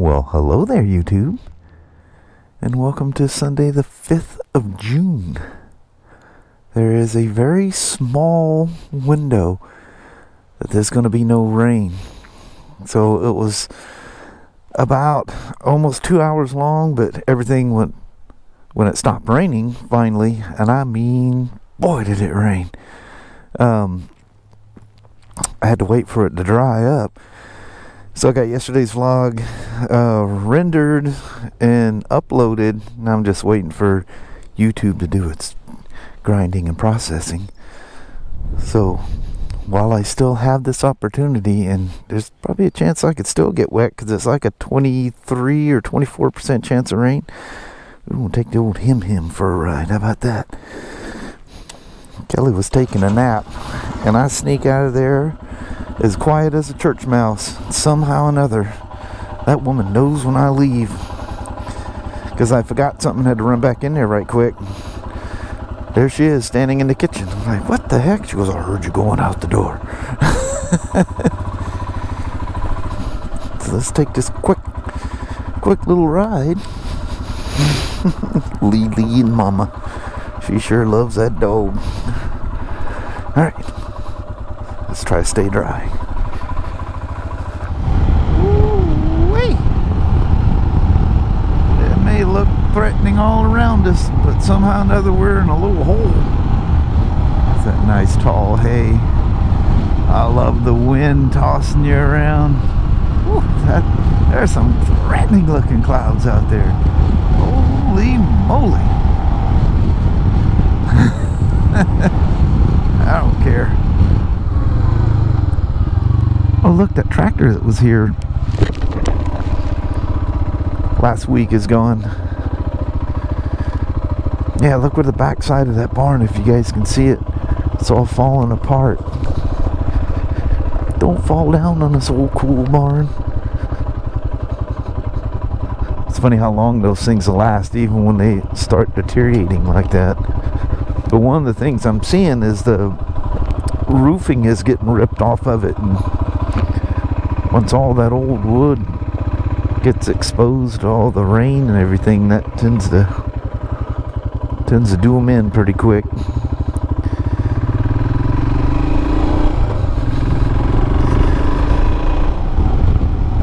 Well, hello there, YouTube, and welcome to Sunday the 5th of June. There is a very small window that there's going to be no rain. So it was about almost 2 hours long, but everything went when it stopped raining finally, and I mean, boy, did it rain. I had to wait for it to dry up. So I got yesterday's vlog rendered and uploaded. Now I'm just waiting for YouTube to do its grinding and processing. So while I still have this opportunity, and there's probably a chance I could still get wet because it's like a 23 or 24% chance of rain, we're going to take the old him for a ride. How about that? Kelly was taking a nap, and I sneak out of there as quiet as a church mouse. Somehow or another, that woman knows when I leave, because I forgot something and had to run back in there right quick. There she is, standing in the kitchen. I'm like, what the heck? She goes, I heard you going out the door. So let's take this quick little ride. Lily and Mama, she sure loves that dog. All right, let's try to stay dry. Ooh-wee. It may look threatening all around us, but somehow or another we're in a little hole. It's that nice tall hay. I love the wind tossing you around. Ooh, there's some threatening looking clouds out there. Holy moly. I don't care. Oh, look, that tractor that was here last week is gone. Yeah, look where the backside of that barn, if you guys can see it. It's all falling apart. Don't fall down on this old cool barn. It's funny how long those things will last, even when they start deteriorating like that. But one of the things I'm seeing is the roofing is getting ripped off of it, and once all that old wood gets exposed to all the rain and everything, that tends to do them in pretty quick.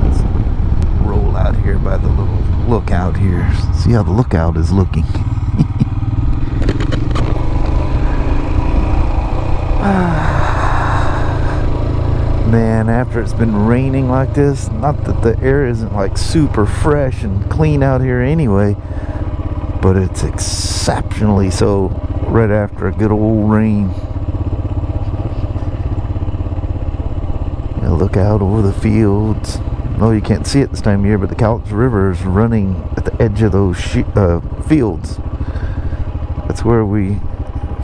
Let's roll out here by the little lookout here. See how the lookout is looking. Man, after it's been raining like this, not that the air isn't like super fresh and clean out here anyway, but it's exceptionally so right after a good old rain. You look out over the fields. No, you can't see it this time of year, but the Cowlitz River is running at the edge of those fields. That's where we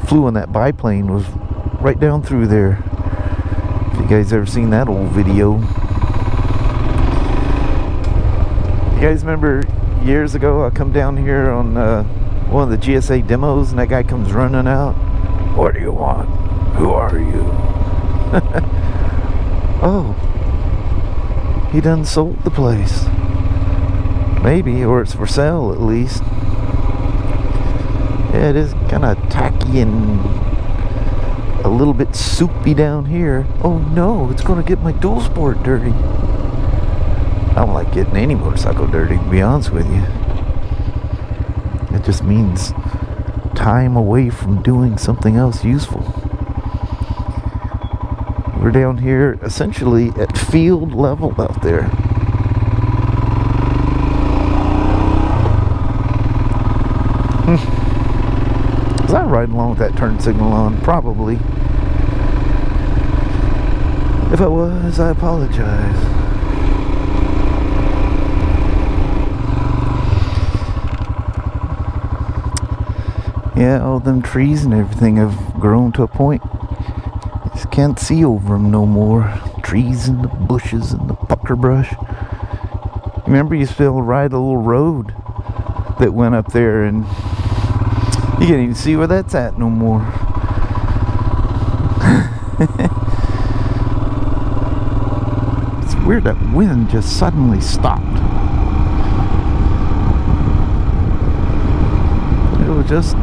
flew in that biplane, was right down through there. If you guys ever seen that old video. You guys remember years ago I come down here on one of the GSA demos, and that guy comes running out. What do you want? Who are you? Oh, he done sold the place. Maybe, or it's for sale at least. Yeah, it is kind of tacky and a little bit soupy down here. Oh no, it's going to get my dual sport dirty. I don't like getting any motorcycle dirty, to be honest with you. It just means time away from doing something else useful. We're down here essentially at field level out there. Was I riding along with that turn signal on? Probably. If I was, I apologize. Yeah, all them trees and everything have grown to a point. Just can't see over them no more. Trees and the bushes and the pucker brush. Remember, you used to be able to ride a little road that went up there, and you can't even see where that's at no more. It's weird, that wind just suddenly stopped. was just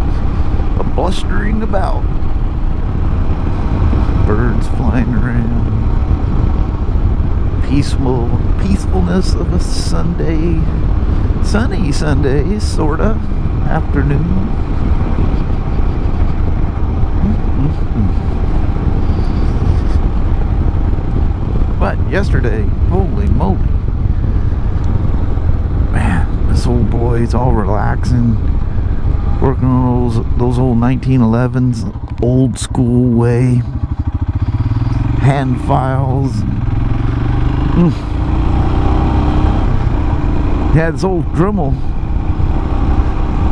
a blustering about. Birds flying around. Peacefulness of a Sunday, sunny Sunday, sorta, afternoon. But yesterday, holy moly, man, this old boy's all relaxing, working on those old 1911s, old school way, hand files. He had this old Dremel,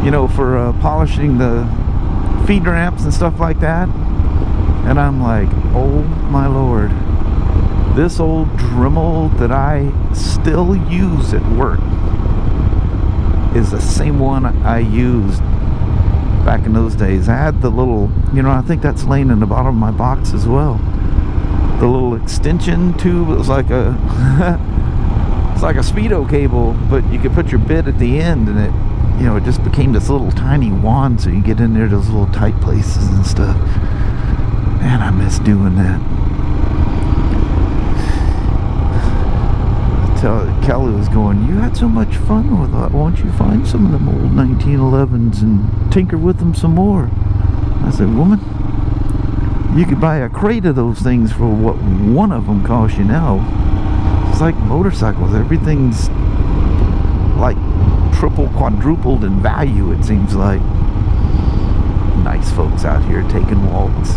you know, for polishing the feed ramps and stuff like that. And I'm like, oh my lord, this old Dremel that I still use at work is the same one I used back in those days. I had the little, you know, I think that's laying in the bottom of my box as well. The little extension tube. It was like a it's like a speedo cable, but you could put your bit at the end, and it, you know, it just became this little tiny wand, so you get in there those little tight places and stuff. Man, I miss doing that. Kelly was going, you had so much fun with that. Why don't you find some of them old 1911s and tinker with them some more? I said, woman, you could buy a crate of those things for what one of them costs you now. It's like motorcycles. Everything's like triple, quadrupled in value, it seems like. Nice folks out here taking walks.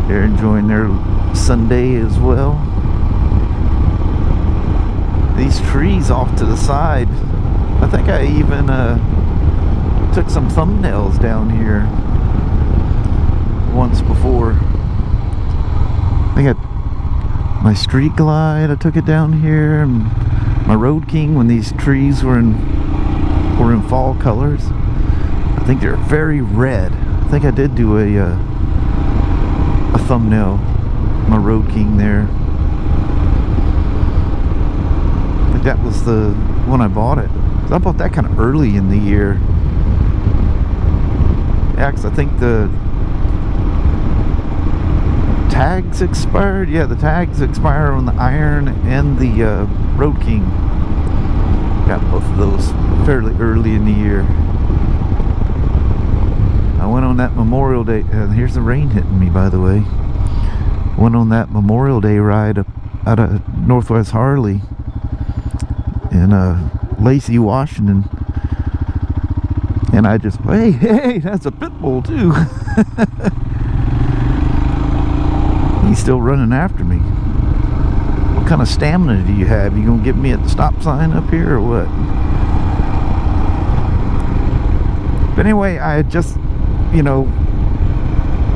They're enjoying their Sunday as well. These trees off to the side. I think I even took some thumbnails down here once before. I think my Street Glide, I took it down here, and my Road King when these trees were in fall colors. I think they're very red. I think I did do a thumbnail, my Road King there. I think that was the when I bought it. I bought that kind of early in the year. Yeah, 'cause I think the tags expired. Yeah, the tags expire on the Iron and the Road King. Got both of those fairly early in the year. I went on that Memorial Day. Here's the rain hitting me, by the way. Went on that Memorial Day ride up out of Northwest Harley in Lacey, Washington. And I just, hey, that's a Pitbull too. He's still running after me. What kind of stamina do you have? You gonna get me at the stop sign up here or what? But anyway, I had just, you know,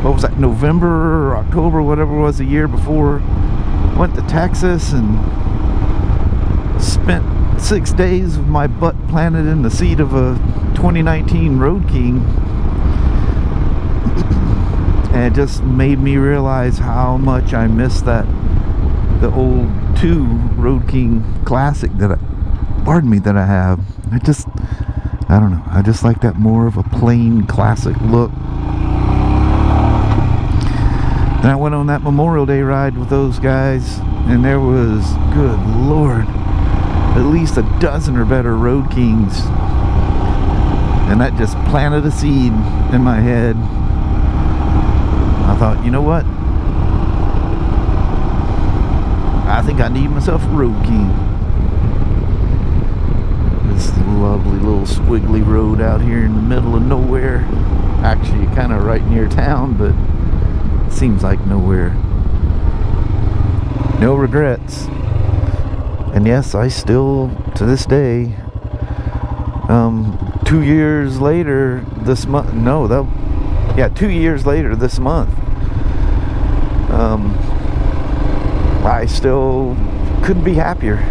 what was that, November or October, whatever it was, the year before, went to Texas and spent 6 days with my butt planted in the seat of a 2019 Road King. And it just made me realize how much I miss the old 2 Road King Classic that I have. I don't know, I just like that more of a plain classic look. And I went on that Memorial Day ride with those guys, and there was, good Lord, at least a dozen or better Road Kings. And that just planted a seed in my head. I thought, you know what? I think I need myself a Road King. This lovely little squiggly road out here in the middle of nowhere. Actually, kind of right near town, but it seems like nowhere. No regrets. And yes, I still, to this day, 2 years later this month, 2 years later this month, I still couldn't be happier.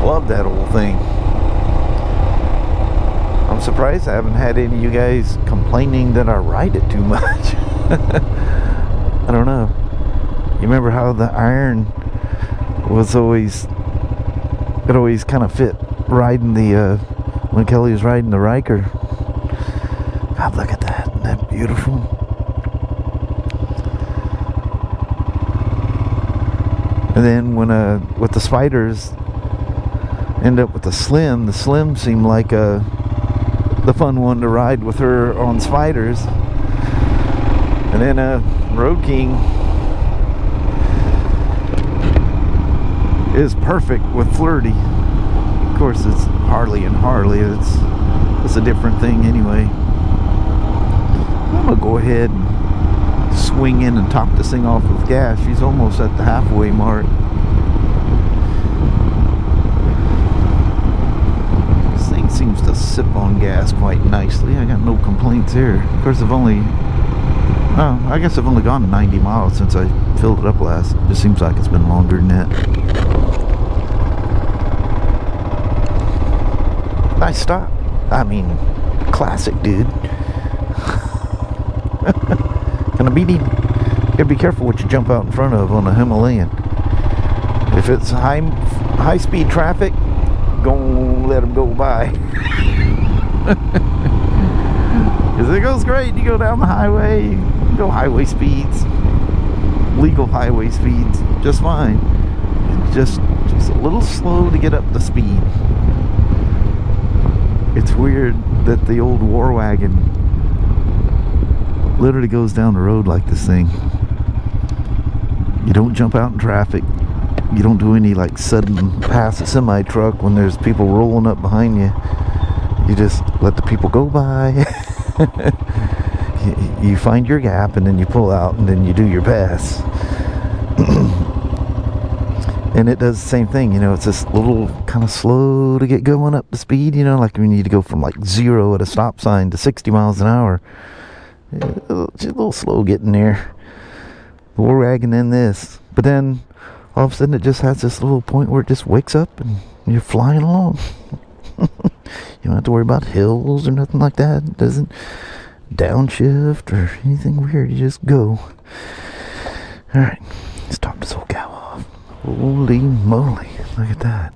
Love that old thing. I'm surprised I haven't had any of you guys complaining that I ride it too much. I don't know. You remember how the Iron was always, it always kind of fit riding the, when Kelly was riding the Riker. God, look at that. Isn't that beautiful? And then when, with the Spiders, end up with the Slim seemed like, the fun one to ride with her on Spiders. And then, Road King is perfect with Flirty. Of course, it's Harley and Harley. It's a different thing anyway. I'm gonna go ahead and swing in and top this thing off with gas. She's almost at the halfway mark. This thing seems to sip on gas quite nicely. I got no complaints here. Of course, I guess I've only gone 90 miles since I filled it up last. It just seems like it's been longer than that. Nice stop. I mean, classic, dude. You gotta be careful what you jump out in front of on a Himalayan. If it's high speed traffic, don't let them go by. Because it goes great. You go down the highway, you go highway speeds, legal highway speeds, just fine. It's just a little slow to get up to speed. It's weird that the old War Wagon literally goes down the road like this thing. You don't jump out in traffic. You don't do any like sudden pass a semi truck when there's people rolling up behind you. You just let the people go by. You find your gap and then you pull out and then you do your pass. And it does the same thing, you know. It's just a little kind of slow to get going up to speed, you know, like we need to go from like 0 at a stop sign to 60 miles an hour. It's a little slow getting there. The War Wagon in this. But then all of a sudden it just has this little point where it just wakes up and you're flying along. You don't have to worry about hills or nothing like that. It doesn't downshift or anything weird. You just go. Alright, let's top this old cow off. Holy moly, look at that.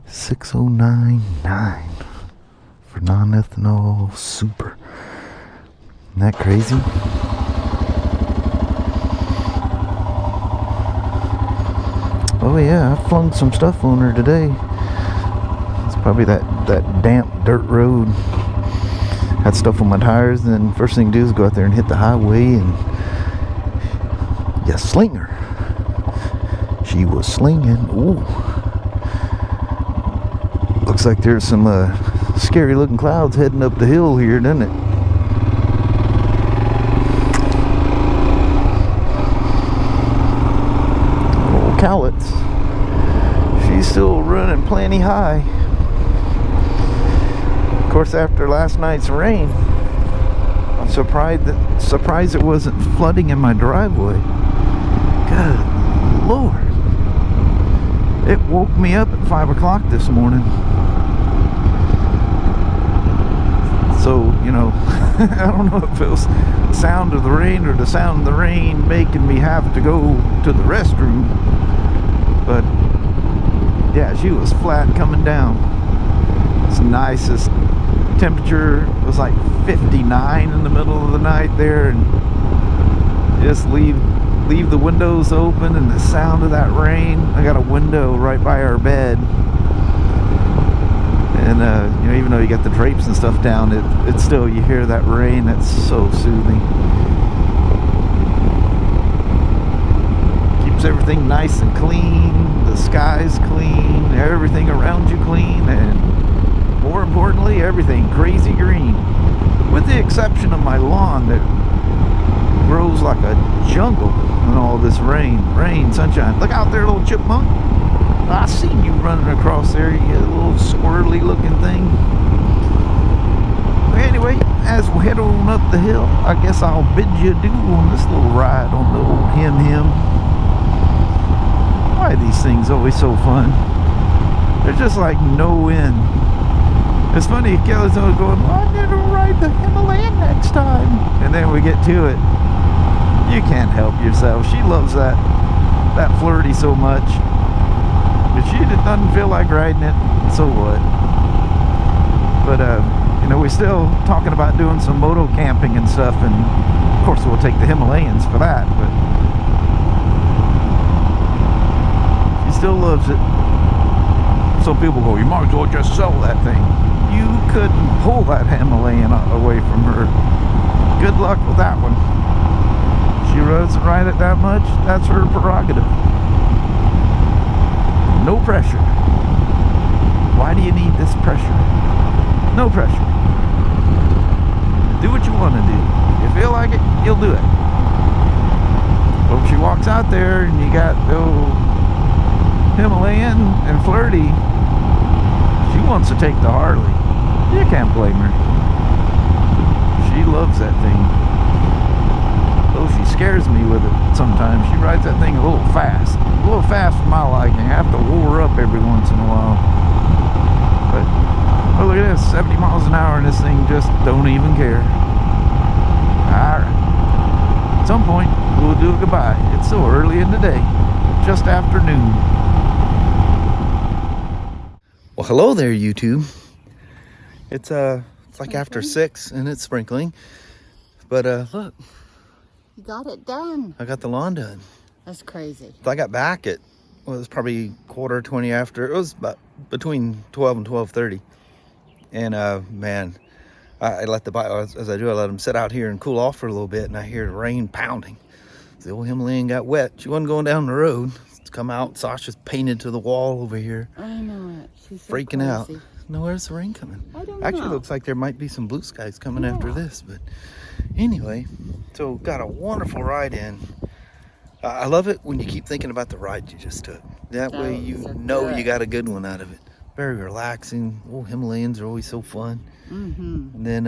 6099 for non-ethanol super. Isn't that crazy? Oh yeah, I flung some stuff on her today. It's probably that damp dirt road. Had stuff on my tires, and then first thing to do is go out there and hit the highway, and you sling her. She was slinging. Ooh. Looks like there's some scary looking clouds heading up the hill here, doesn't it? Old Cowlitz. She's still running plenty high. Of course, after last night's rain, I'm surprised it wasn't flooding in my driveway. Good Lord. It woke me up at 5 o'clock this morning. So, you know, I don't know if it was the sound of the rain or the sound of the rain making me have to go to the restroom. But, yeah, she was flat coming down. It's the nicest temperature. It was like 59 in the middle of the night there. And just leave the windows open and the sound of that rain. I got a window right by our bed, and you know, even though you got the drapes and stuff down, it's still, you hear that rain. That's so soothing. Keeps everything nice and clean. The sky's clean, everything around you clean, and more importantly, everything crazy green, with the exception of my lawn that grows like a jungle in all this rain, sunshine. Look out there, little chipmunk. I seen you running across there, you little squirrely looking thing. But anyway, as we head on up the hill, I guess I'll bid you adieu on this little ride on the old Him. Why are these things always so fun? They're just like no end. It's funny, Kelly's always going, well, I'm gonna ride the Himalayan next time. And then we get to it. You can't help yourself. She loves that Flirty so much. If she doesn't feel like riding it, so what? But, you know, we're still talking about doing some moto camping and stuff, and of course we'll take the Himalayans for that, but she still loves it. Some people go, you might as well just sell that thing. You couldn't pull that Himalayan away from her. Good luck with that one. She doesn't ride it that much, that's her prerogative. No pressure. Why do you need this pressure? No pressure. Do what you want to do. If you feel like it, you'll do it. But if she walks out there and you got the old Himalayan and flirty, she wants to take the Harley. You can't blame her. She loves that thing. Though she scares me with it sometimes. She rides that thing a little fast. A little fast for my liking. I have to roar up every once in a while. But, oh, look at this. 70 miles an hour and this thing just don't even care. Alright. At some point, we'll do a goodbye. It's so early in the day. Just after noon. Well, hello there, YouTube. It's like after 6 and it's sprinkling. But look. You got it done. I got the lawn done. That's crazy. I got back at, well, it was probably 20 after. It was about between 12 and 12:30. And man, I let the bike, as I do, I let them sit out here and cool off for a little bit, and I hear the rain pounding. The old Himalayan got wet. She wasn't going down the road. It's come out. Sasha's painted to the wall over here. I know it. She's so freaking crazy. out. No, where's the rain coming? I don't know. Actually, looks like there might be some blue skies coming after this. But anyway, so got a wonderful ride in. I love it when you keep thinking about the ride you just took. That way you know you got a good one out of it. Very relaxing. Oh, Himalayans are always so fun. And then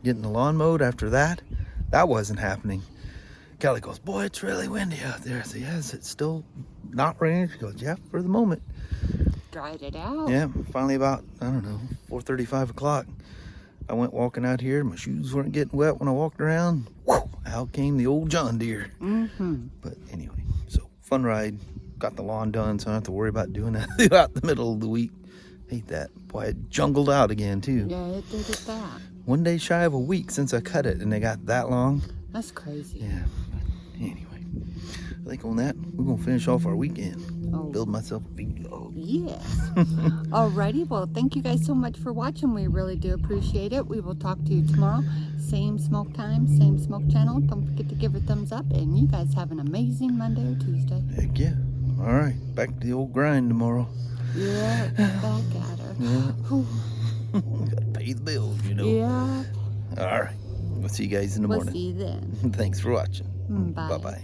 getting the lawn mowed after that wasn't happening. Kelly goes, boy, it's really windy out there. I said, yes, it's still not raining. She goes, yeah, for the moment. Dried it out. Yeah, finally about, I don't know, 4:30, 5 o'clock. I went walking out here. My shoes weren't getting wet when I walked around. Whew, out came the old John Deere. But anyway, so fun ride. Got the lawn done, so I don't have to worry about doing that throughout the middle of the week. Hate that. Boy, it jungled out again, too. Yeah, it did it that. One day shy of a week since I cut it, and they got that long. That's crazy. Yeah. But anyway, I think on that, we're going to finish off our weekend. Build myself a vlog. Yes. Alrighty. Well, thank you guys so much for watching. We really do appreciate it. We will talk to you tomorrow. Same smoke time, same smoke channel. Don't forget to give it a thumbs up. And you guys have an amazing Monday or Tuesday. Heck yeah. All right. Back to the old grind tomorrow. Yeah. Back at her. Yeah. Gotta pay the bills, you know. Yeah. All right. We'll see you guys in the morning. We'll see you then. Thanks for watching. Bye. Bye-bye.